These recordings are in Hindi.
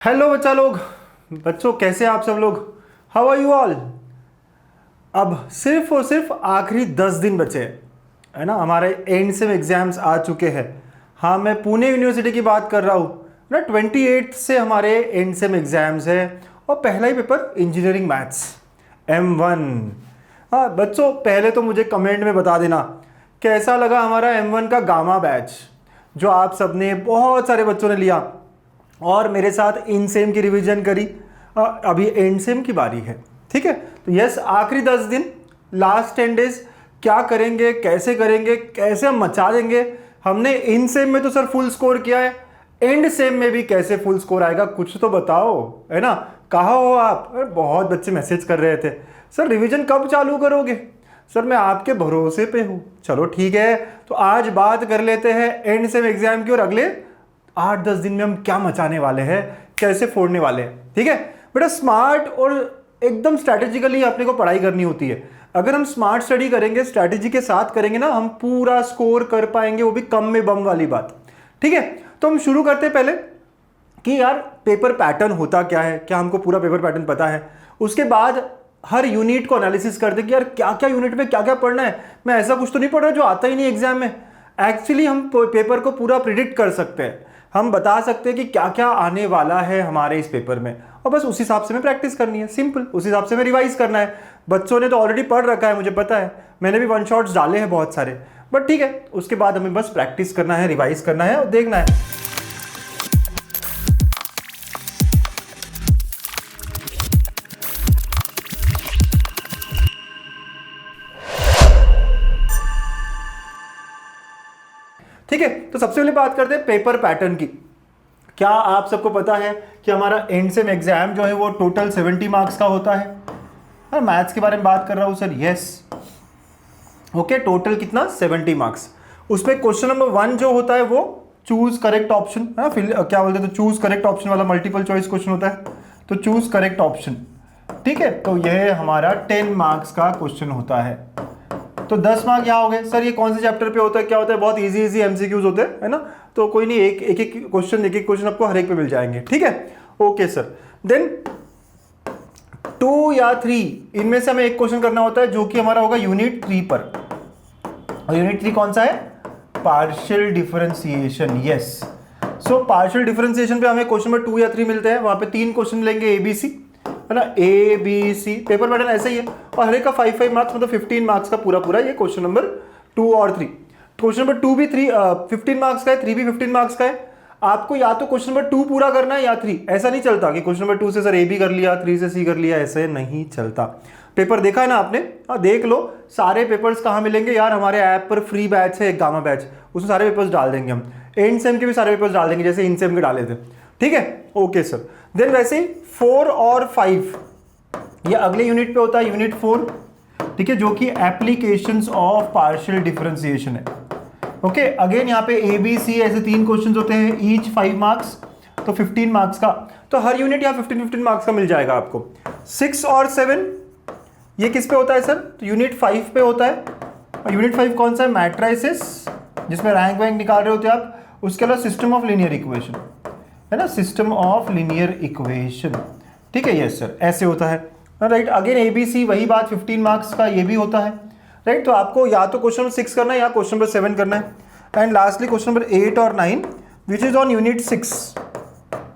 हेलो बच्चा लोग, बच्चों कैसे हैं आप सब लोग? How are you all? अब सिर्फ और सिर्फ आखिरी 10 दिन बचे हैं, है ना। हमारे एंड सेम एग्जाम्स आ चुके हैं। हाँ, मैं पुणे यूनिवर्सिटी की बात कर रहा हूँ ना। 28 से हमारे एंड सेम एग्जाम्स है और पहला ही पेपर इंजीनियरिंग मैथ्स M1। हाँ बच्चों, पहले तो मुझे कमेंट में बता देना कैसा लगा हमारा M1 का गामा बैच, जो आप सबने बहुत सारे बच्चों ने लिया और मेरे साथ इन सेम की रिवीजन करी। अभी एंड सेम की बारी है, ठीक है। तो यस, आखिरी 10 दिन, लास्ट 10 डेज क्या करेंगे, कैसे हम मचा देंगे। हमने इन सेम में तो सर फुल स्कोर किया है, एंड सेम में भी कैसे फुल स्कोर आएगा, कुछ तो बताओ, है ना। कहाँ हो आप? बहुत बच्चे मैसेज कर रहे थे, सर रिवीजन कब चालू करोगे? सर मैं आपके भरोसे पे हूँ। चलो ठीक है, तो आज बात कर लेते हैं एंड सेम एग्जाम की और अगले 8-10 दिन में हम क्या मचाने वाले हैं, कैसे फोड़ने वाले हैं, ठीक है। बेटा स्मार्ट और एकदम स्ट्रैटेजिकली अपने को पढ़ाई करनी होती है। अगर हम स्मार्ट स्टडी करेंगे, स्ट्रैटेजी के साथ करेंगे ना, हम पूरा स्कोर कर पाएंगे, वो भी कम में बम वाली बात, ठीक है। तो हम शुरू करते हैं पहले कि यार पेपर पैटर्न होता क्या है, क्या हमको पूरा पेपर पैटर्न पता है। उसके बाद हर यूनिट को एनालिसिस करते कि यार क्या क्या यूनिट में क्या क्या पढ़ना है। मैं ऐसा कुछ तो नहीं पढ़ रहा जो आता ही नहीं एग्जाम में। एक्चुअली हम पेपर को पूरा प्रिडिक्ट कर सकते हैं, हम बता सकते हैं कि क्या क्या आने वाला है हमारे इस पेपर में, और बस उस हिसाब से हमें प्रैक्टिस करनी है, सिंपल। उस हिसाब से हमें रिवाइज करना है। बच्चों ने तो ऑलरेडी पढ़ रखा है, मुझे पता है, मैंने भी वन शॉट्स डाले हैं बहुत सारे, बट ठीक है, उसके बाद हमें बस प्रैक्टिस करना है, रिवाइज करना है और देखना है। ठीक है, तो सबसे पहले बात करते हैं पेपर पैटर्न की। क्या आप सबको पता है कि हमारा एंड सेम एग्जाम जो है वो टोटल 70 मार्क्स का होता है। हाँ, मैथ्स के बारे में बात कर रहा हूँ सर, यस। ओके, टोटल कितना? 70 मार्क्स। उसमें क्वेश्चन नंबर 1 जो होता है वो चूज करेक्ट ऑप्शन, है ना, क्या बोलते हैं, तो चूज करेक्ट ऑप्शन वाला मल्टीपल चॉइस क्वेश्चन होता है, तो चूज करेक्ट ऑप्शन, ठीक है। तो यह हमारा 10 मार्क्स का क्वेश्चन होता है। तो 10 मार्क यहाँ हो गए। सर ये कौन से चैप्टर पे होता है, क्या होता है? बहुत इजी एमसीक्यूज होते हैं, है ना। तो कोई नहीं, एक एक क्वेश्चन आपको हर एक पे मिल जाएंगे, ठीक है। ओके सर, देन 2 या 3 इनमें से हमें एक क्वेश्चन करना होता है जो कि हमारा होगा यूनिट 3 पर। और यूनिट 3 कौन सा है? Partial differentiation, yes. So partial differentiation पे हमें क्वेश्चन नंबर 2 या 3 मिलते हैं। वहां पे 3 क्वेश्चन मिलेंगे ABC, है ना, ABC। पेपर पैटर्न ऐसा ही है और हर एक का 5 मार्क्स, मतलब 15 मार्क्स का पूरा ये क्वेश्चन नंबर 2 और 3। क्वेश्चन नंबर 2 भी 15 मार्क्स का है, 3 भी 15 मार्क्स का है। आपको या तो क्वेश्चन नंबर 2 पूरा करना है या 3। ऐसा नहीं चलता कि क्वेश्चन नंबर 2 से सर A भी कर लिया, 3 से C कर लिया, ऐसे नहीं चलता। पेपर देखा है ना आपने? हाँ, देख लो सारे पेपर्स कहाँ मिलेंगे यार। हमारे ऐप पर फ्री बैच है एक गामा बैच, उसमें सारे पेपर्स डाल देंगे हम। एंड सेम के भी सारे पेपर्स डाल देंगे जैसे इन सेम के डाले थे, ठीक है। ओके सर, देन वैसे ही 4 और 5 ये अगले यूनिट पे होता है, यूनिट 4, ठीक है, जो कि एप्लीकेशंस ऑफ पार्शियल डिफरेंशिएशन है। ओके, अगेन यहाँ पे ABC ऐसे 3 क्वेश्चंस होते हैं, ईच 5 मार्क्स, तो 15 मार्क्स का। तो हर यूनिट यहाँ 15 मार्क्स का मिल जाएगा आपको। 6 और 7 ये किस पे होता है सर? तो यूनिट 5 पे होता है। और यूनिट 5 कौन सा है? मैट्राइसिस, जिसमें रैंक वैंक निकाल रहे होते हैं आप। उसके अलावा सिस्टम ऑफ लीनियर इक्वेशन, है ना, सिस्टम ऑफ लीनियर इक्वेशन, ठीक है, यस सर, ऐसे होता है, राइट। अगेन ABC वही बात, 15 मार्क्स का ये भी होता है, राइट। तो आपको या तो क्वेश्चन नंबर 6 करना है या क्वेश्चन नंबर 7 करना है। एंड लास्टली क्वेश्चन नंबर 8 और 9 which is on unit 6।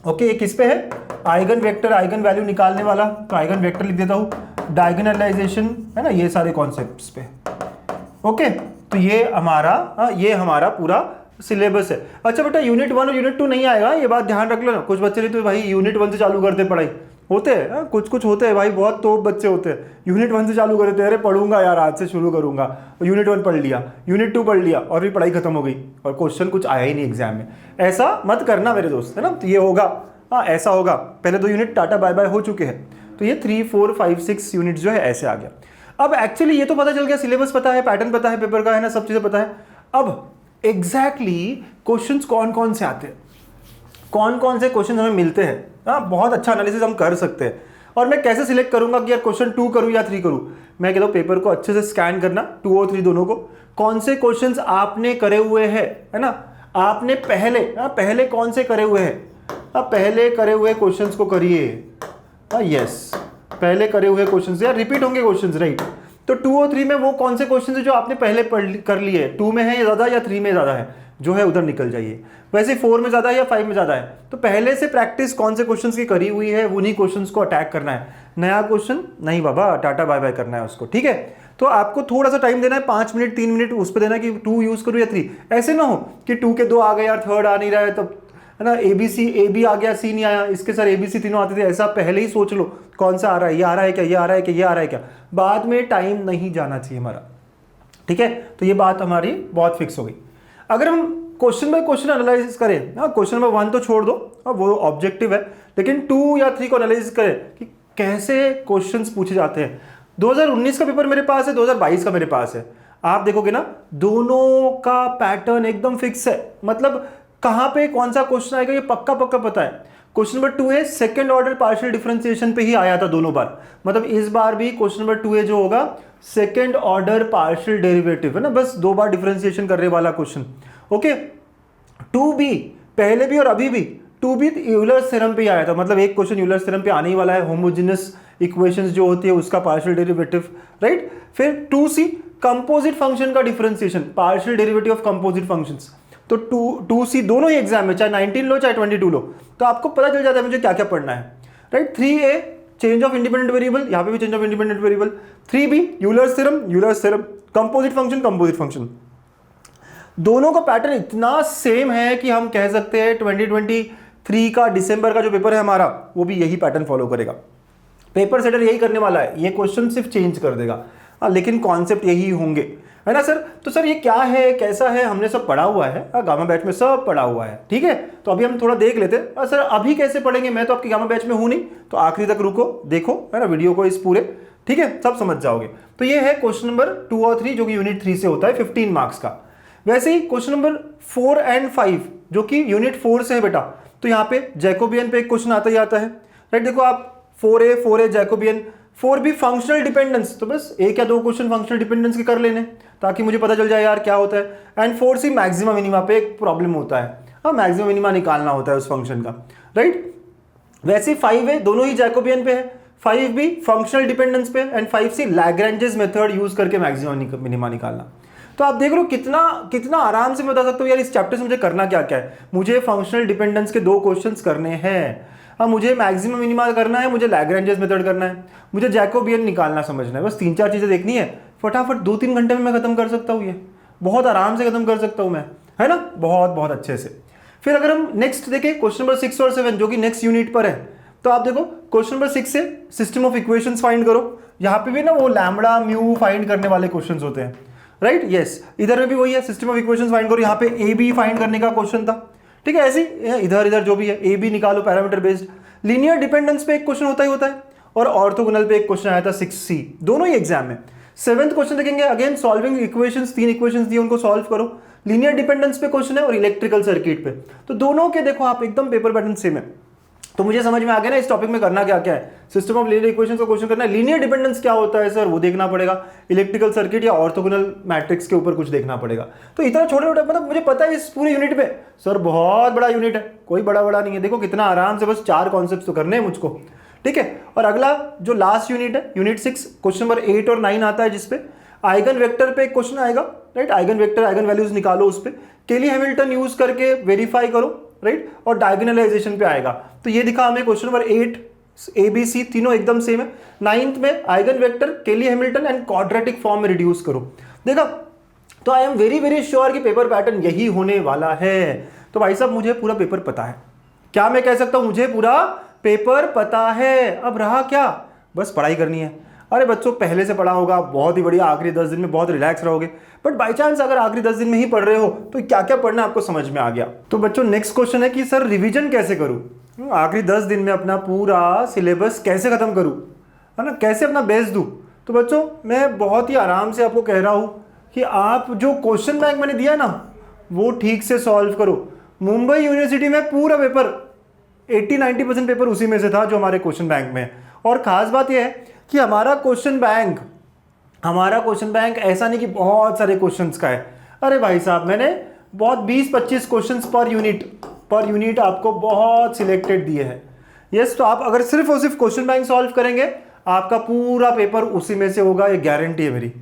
Okay, ये किस पे है? आइगन वेक्टर, आइगन वैल्यू निकालने वाला, तो आइगन वेक्टर लिख देता हूँ, डायगोनलाइजेशन, है ना, ये सारे कॉन्सेप्ट्स पे। ओके, तो ये हमारा पूरा सिलेबस है। अच्छा बेटा, यूनिट 1 और यूनिट 2 नहीं आएगा, ये बात ध्यान रख लो ना। कुछ बच्चे नहीं तो भाई यूनिट 1 से चालू करते पढ़ाई, होते हैं कुछ होते हैं भाई, बहुत तोप बच्चे होते हैं, यूनिट 1 से चालू कर देते हैं। अरे पढ़ूंगा यार, आज से शुरू करूंगा, यूनिट 1 पढ़ लिया, यूनिट 2 पढ़ लिया और फिर पढ़ाई खत्म हो गई और क्वेश्चन कुछ आया ही नहीं एग्जाम में। ऐसा मत करना मेरे दोस्त, है ना। तो ये होगा, हाँ ऐसा होगा। पहले 2 यूनिट टाटा बाय बाय हो चुके हैं, तो ये 3, 4, 5, 6 यूनिट जो है ऐसे आ गया। अब एक्चुअली ये तो पता चल गया, सिलेबस पता है, पैटर्न पता है पेपर का, है ना, सब चीजें पता है। अब एग्जैक्टली क्वेश्चंस कौन कौन से आते हैं, कौन कौन से क्वेश्चन हमें मिलते हैं, हाँ बहुत अच्छा एनालिसिस हम कर सकते हैं। और मैं कैसे सिलेक्ट करूंगा कि यार क्वेश्चन 2 करूं या 3 करूं? मैं कहता हूं पेपर को अच्छे से स्कैन करना, 2 और 3 दोनों को, कौन से क्वेश्चंस आपने करे हुए हैं, है ना, आपने पहले कौन से करे हुए हैं, अब पहले करे हुए क्वेश्चंस को करिए। यस, पहले करे हुए क्वेश्चंस यार रिपीट होंगे क्वेश्चंस, राइट। तो 2 और 3 में वो कौन से क्वेश्चन है जो आपने पहले कर लिए, 2 में है ज़्यादा या 3 में ज़्यादा है, जो है उधर निकल जाइए। वैसे 4 में ज़्यादा है या 5 में ज़्यादा है, तो पहले से प्रैक्टिस कौन से क्वेश्चंस की करी हुई है उन्हीं क्वेश्चंस को अटैक करना है। नया क्वेश्चन नहीं बाबा, टाटा बाय बाय करना है उसको, ठीक है। तो आपको थोड़ा सा टाइम देना है, 5 मिनट 3 मिनट उस पर देना है कि 2 यूज़ करूँ या 3। ऐसे ना हो कि 2 के 2 आ गए यार, थर्ड आ नहीं रहा है, तब है ना ए बी आ गया, सी नहीं आया, इसके सर ABC तीनों आते थे। ऐसा पहले ही सोच लो कौन सा आ रहा है, ये आ रहा है क्या, ये आ रहा है क्या, ये आ रहा है क्या। बाद में टाइम नहीं जाना चाहिए हमारा, ठीक है। तो ये बात हमारी बहुत फिक्स हो गई। अगर हम क्वेश्चन बाय क्वेश्चन एनालाइज करें, हाँ क्वेश्चन नंबर 1 तो छोड़ दो, वो ऑब्जेक्टिव है, लेकिन 2 या 3 को एनालाइज करें कि कैसे क्वेश्चंस पूछे जाते हैं। 2019 का पेपर मेरे पास है, 2022 का मेरे पास है। आप देखोगे ना दोनों का पैटर्न एकदम फिक्स है, मतलब कहां पे कौन सा क्वेश्चन आएगा ये पक्का पक्का पता है। क्वेश्चन नंबर 2 है सेकंड ऑर्डर पार्शियल डिफरेंशिएशन पे ही आया था दोनों बार, मतलब इस बार भी क्वेश्चन नंबर 2 है जो होगा सेकंड ऑर्डर पार्शियल डेरिवेटिव है ना, बस 2 बार डिफरेंशिएशन करने वाला क्वेश्चन। ओके, 2b पहले भी और अभी भी 2b यूलर्स थ्योरम पे ही आया था, मतलब एक क्वेश्चन यूलर्स थ्योरम पे आने ही वाला है, होमोजेनस इक्वेशंस जो होती है उसका पार्शियल डेरिवेटिव, राइट। फिर 2c कंपोजिट फंक्शन का differentiation, partial derivative of composite functions. तो 2c दोनों ही एग्जाम में, चाहे 19 लो चाहे 22 लो, तो आपको पता चल जाता है मुझे क्या क्या पढ़ना है, right. 3a change of independent variable, यहां पे भी change of independent variable. 3b Euler's theorem, composite function. दोनों का पैटर्न इतना सेम है कि हम कह सकते हैं 2023 का दिसंबर का जो पेपर है हमारा, वो भी यही पैटर्न फॉलो करेगा। पेपर सेटर यही करने वाला है, ये क्वेश्चन सिर्फ चेंज कर देगा, लेकिन कॉन्सेप्ट यही होंगे, है ना सर। तो सर ये क्या है, कैसा है, हमने सब पढ़ा हुआ है, गामा बैच में सब पढ़ा हुआ है, ठीक है। तो अभी हम थोड़ा देख लेते हैं। सर अभी कैसे पढ़ेंगे, मैं तो आपकी गामा बैच में हूं नहीं, तो आखिरी तक रुको, देखो है ना वीडियो को इस पूरे, ठीक है, सब समझ जाओगे। तो ये है क्वेश्चन नंबर 2 और 3 जो कि यूनिट 3 से होता है 15 मार्क्स का। वैसे ही क्वेश्चन नंबर 4 एंड 5 जो कि यूनिट 4 से है बेटा, तो यहाँ पे जैकोबियन पे एक क्वेश्चन आता ही आता है, राइट। देखो आप 4a Jacobian, 4b functional dependence, तो बस 1 या 2 क्वेश्चन फंक्शनल डिपेंडेंस के कर लेने ताकि मुझे पता चल जाए यार क्या होता है। एंड 4c मैक्सिमम मिनिमा पे एक प्रॉब्लम होता है, हाँ मैक्सिमम मिनिमा निकालना होता है उस फंक्शन का, राइट। वैसे 5a दोनों ही जैकोबियन पे है, 5b फंक्शनल डिपेंडेंस पे, and 5c Lagrange's method use करके मैक्सिमम मिनिमा निकालना। तो आप देख रहे हो कितना आराम से मैं बता सकता हूँ यार इस चैप्टर से मुझे करना क्या क्या है। मुझे फंक्शनल डिपेंडेंस के 2 क्वेश्चंस करने हैं, हाँ मुझे मैक्सिमम मिनिमा करना है, मुझे लैग्रेंजेस मेथड करना है, मुझे जैकोबियन निकालना समझना है, बस 3-4 चीजें देखनी है, फटाफट 2-3 घंटे में मैं खत्म कर सकता हूँ, ये बहुत आराम से खत्म कर सकता हूँ मैं, है ना, बहुत बहुत अच्छे से। फिर अगर हम नेक्स्ट देखें क्वेश्चन नंबर 6 और 7 जो कि नेक्स्ट यूनिट पर है, तो आप देखो क्वेश्चन नंबर 6 से सिस्टम ऑफ इक्वेशंस फाइंड करो। यहाँ पे भी ना वो लैम्बडा म्यू फाइंड करने वाले क्वेश्चंस होते हैं, राइट, यस। इधर में भी वही है, सिस्टम ऑफ इक्वेशंस फाइंड करो, यहाँ पे ए बी फाइंड करने का क्वेश्चन था, ठीक है। ऐसे इधर जो भी है ए बी निकालो पैरामीटर बेस्ड। लीनियर डिपेंडेंस पे एक क्वेश्चन होता है, और ऑर्थोगोनल पे एक क्वेश्चन आया था 6C, दोनों ही एग्जाम में। 7th क्वेश्चन देखेंगे, अगेन सॉल्विंग इक्वेशंस, 3 इक्वेशंस दिए उनको सॉल्व करो। लीनियर डिपेंडेंस पे क्वेश्चन है और इलेक्ट्रिकल सर्किट पे, तो दोनों के देखो आप एकदम पेपर पैटर्न सेम है। तो मुझे समझ में आ गया ना इस टॉपिक में करना क्या क्या है। सिस्टम ऑफ लीनियर इक्वेशंस का क्वेश्चन करना है, लीनियर डिपेंडेंस क्या होता है सर वो देखना पड़ेगा, इलेक्ट्रिकल सर्किट या ऑर्थोगोनल मैट्रिक्स के ऊपर कुछ देखना पड़ेगा। तो इतना छोटे छोटे, मतलब मुझे पता है इस पूरे यूनिट में सर बहुत बड़ा यूनिट है, कोई बड़ा नहीं है, देखो कितना आराम से बस 4 कॉन्सेप्ट तो करने हैं मुझको, ठीक है। और अगला जो लास्ट यूनिट है यूनिट 6 क्वेश्चन नंबर 8 और 9 आता है, जिसपे आइगन वेक्टर पे एक क्वेश्चन आएगा, right. Eigen vector eigen values निकालो, उस पे केली हैमिल्टन यूज करके वेरीफाई करो, राइट। और डायगोनलाइजेशन पे आएगा, तो ये दिखा हमें क्वेश्चन नंबर 8 ABC तीनों एकदम सेम है। 9th में आइगन वेक्टर केली हैमिल्टन एंड क्वाड्रेटिक फॉर्म में रिड्यूस करो, देखा। तो आई एम वेरी श्योर कि पेपर पैटर्न यही होने वाला है। तो भाई साहब मुझे पूरा पेपर पता है, क्या मैं कह सकता हूं मुझे पूरा पेपर पता है, अब रहा क्या, बस पढ़ाई करनी है। अरे बच्चों पहले से पढ़ा होगा बहुत ही बढ़िया, आखिरी 10 दिन में बहुत रिलैक्स रहोगे, बट बाई चांस अगर आखिरी 10 दिन में ही पढ़ रहे हो तो क्या क्या पढ़ना आपको समझ में आ गया। तो बच्चों नेक्स्ट क्वेश्चन है कि सर रिवीजन कैसे करूं, आखिरी 10 दिन में अपना पूरा सिलेबस कैसे खत्म करूं, है ना, कैसे अपना बेस्ट दूं। तो बच्चों मैं बहुत ही आराम से आपको कह रहा हूं कि आप जो क्वेश्चन बैंक मैंने दिया ना वो ठीक से सॉल्व करो। मुंबई यूनिवर्सिटी में पूरा पेपर 80-90% पेपर उसी में से था जो हमारे क्वेश्चन बैंक में है। और खास बात यह है कि हमारा क्वेश्चन बैंक ऐसा नहीं कि बहुत सारे क्वेश्चंस का है। अरे भाई साहब मैंने बहुत 20-25 questions per unit per unit आपको बहुत सिलेक्टेड दिए हैं। यस, तो आप अगर सिर्फ और सिर्फ क्वेश्चन बैंक सॉल्व करेंगे आपका पूरा पेपर उसी में से होगा, ये गारंटी है मेरी।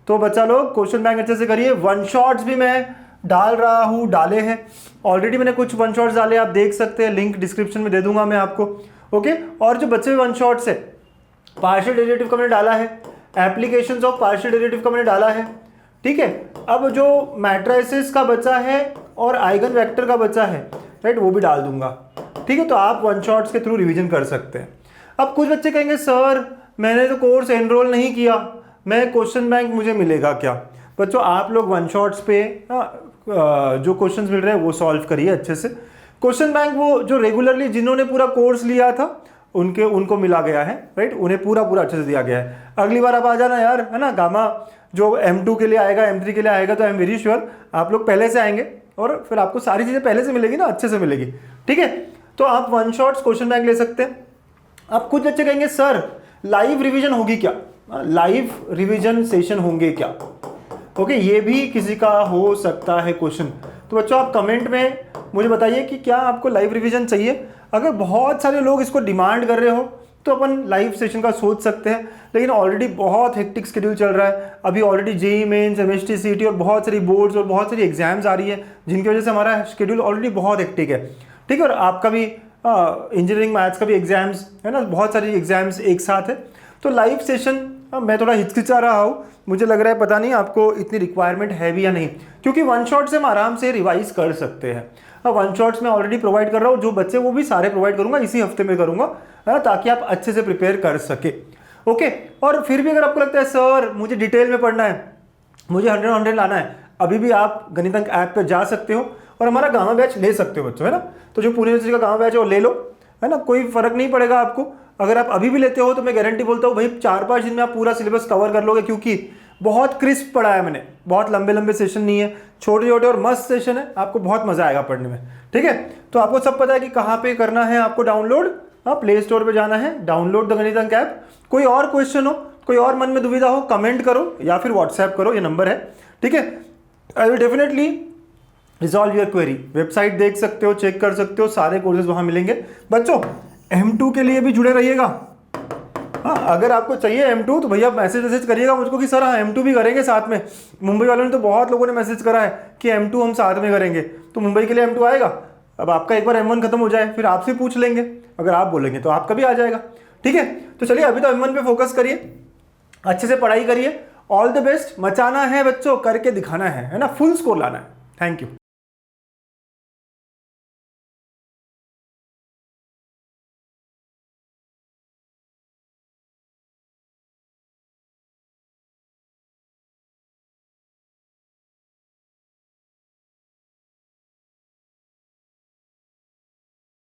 तो बच्चा लोग क्वेश्चन बैंक अच्छे से करिए। वन शॉट्स भी मैं डाल रहा हूँ, डाले हैं ऑलरेडी मैंने कुछ वन शॉट्स डाले, आप देख सकते हैं, लिंक डिस्क्रिप्शन में दे दूंगा मैं आपको। ओके, और जो बच्चे वन शॉट्स है, पार्शियल डेरिवेटिव का मैंने डाला है, एप्लीकेशंस ऑफ पार्शियल डेरिवेटिव का मैंने डाला है, ठीक है। अब जो मैट्रिसेस का बचा है और आइगन वेक्टर का बचा है, राइट, वो भी डाल दूंगा, ठीक है। तो आप वन शॉट्स के थ्रू रिवीजन कर सकते हैं। अब कुछ बच्चे कहेंगे सर मैंने तो कोर्स एनरोल नहीं किया, मैं क्वेश्चन बैंक मुझे मिलेगा क्या? बच्चों आप लोग वन शॉट्स पे जो क्वेश्चंस मिल रहे हैं वो सॉल्व करिए अच्छे से। क्वेश्चन बैंक वो जो रेगुलरली जिन्होंने पूरा कोर्स लिया था उनको मिला गया है, राइट, उन्हें पूरा अच्छे से दिया गया है। अगली बार आप आ जाना यार, है ना, गामा जो M2 के लिए आएगा, M3 के लिए आएगा, तो आई एम वेरी श्योर आप लोग पहले से आएंगे और फिर आपको सारी चीज़ें पहले से मिलेगी ना, अच्छे से मिलेगी, ठीक है। तो आप वन शॉट्स क्वेश्चन बैंक ले सकते हैं। अब कुछ बच्चे कहेंगे सर लाइव रिवीजन होगी क्या, लाइव रिवीजन सेशन होंगे क्या? ओके, ये भी किसी का हो सकता है क्वेश्चन। तो बच्चों आप कमेंट में मुझे बताइए कि क्या आपको लाइव रिवीजन चाहिए। अगर बहुत सारे लोग इसको डिमांड कर रहे हो तो अपन लाइव सेशन का सोच सकते हैं, लेकिन ऑलरेडी बहुत हेक्टिक शेड्यूल चल रहा है। अभी already JEE mains, MST CET और बहुत सारी बोर्ड्स और बहुत सारी एग्जाम्स आ रही है, जिनकी वजह से हमारा शेड्यूल ऑलरेडी बहुत हेक्टिक है, ठीक है। और आपका भी इंजीनियरिंग मैथ्स का भी एग्जाम्स है ना, बहुत सारी एग्जाम्स एक साथ है। तो लाइव सेशन मैं थोड़ा हिचकिचा रहा हूँ, मुझे लग रहा है पता नहीं आपको इतनी रिक्वायरमेंट है भी या नहीं, क्योंकि वन शॉट से हम आराम से रिवाइज कर सकते हैं। अब वन शॉट्स मैं ऑलरेडी प्रोवाइड कर रहा हूँ, जो बच्चे वो भी सारे प्रोवाइड करूंगा, इसी हफ्ते में करूंगा, है ना, ताकि आप अच्छे से प्रिपेयर कर सके। ओके, और फिर भी अगर आपको लगता है सर मुझे डिटेल में पढ़ना है, मुझे 100 लाना है, अभी भी आप गणित अंक ऐप पर जा सकते हो और हमारा गामा बैच ले सकते हो बच्चों, है ना। तो जो पूरी यूनिवर्सिटी का गामा बैच है वो ले लो, है ना, कोई फर्क नहीं पड़ेगा आपको। अगर आप अभी भी लेते हो तो मैं गारंटी बोलता हूँ भाई 4-5 दिन में आप पूरा सिलेबस कवर कर लोगे, क्योंकि बहुत क्रिस्प पढ़ा है मैंने, बहुत लंबे लंबे सेशन नहीं है, छोटे छोटे और मस्त सेशन है, आपको बहुत मजा आएगा पढ़ने में, ठीक है। तो आपको सब पता है कि कहाँ पे करना है आपको डाउनलोड, प्ले स्टोर पे जाना है, डाउनलोड द गणित अंक ऐप। कोई और क्वेश्चन हो, कोई और मन में दुविधा हो, कमेंट करो या फिर व्हाट्सएप करो, ये नंबर है, ठीक है। I will definitely resolve your query. Website देख सकते हो, चेक कर सकते हो, सारे कोर्सेज वहां मिलेंगे। बच्चों M2 के लिए भी जुड़े रहिएगा। हाँ, अगर आपको चाहिए M2 तो भैया मैसेज करिएगा मुझको कि सर हाँ M2 भी करेंगे साथ में। मुंबई वालों ने तो बहुत लोगों ने मैसेज करा है कि M2 हम साथ में करेंगे, तो मुंबई के लिए M2 आएगा। अब आपका एक बार M1 खत्म हो जाए फिर आपसे पूछ लेंगे, अगर आप बोलेंगे तो आपका भी आ जाएगा, ठीक है। तो चलिए अभी तो M1 पे फोकस करिए, अच्छे से पढ़ाई करिए। ऑल द बेस्ट, मचाना है बच्चों, करके दिखाना है ना, फुल स्कोर लाना है। Thank you.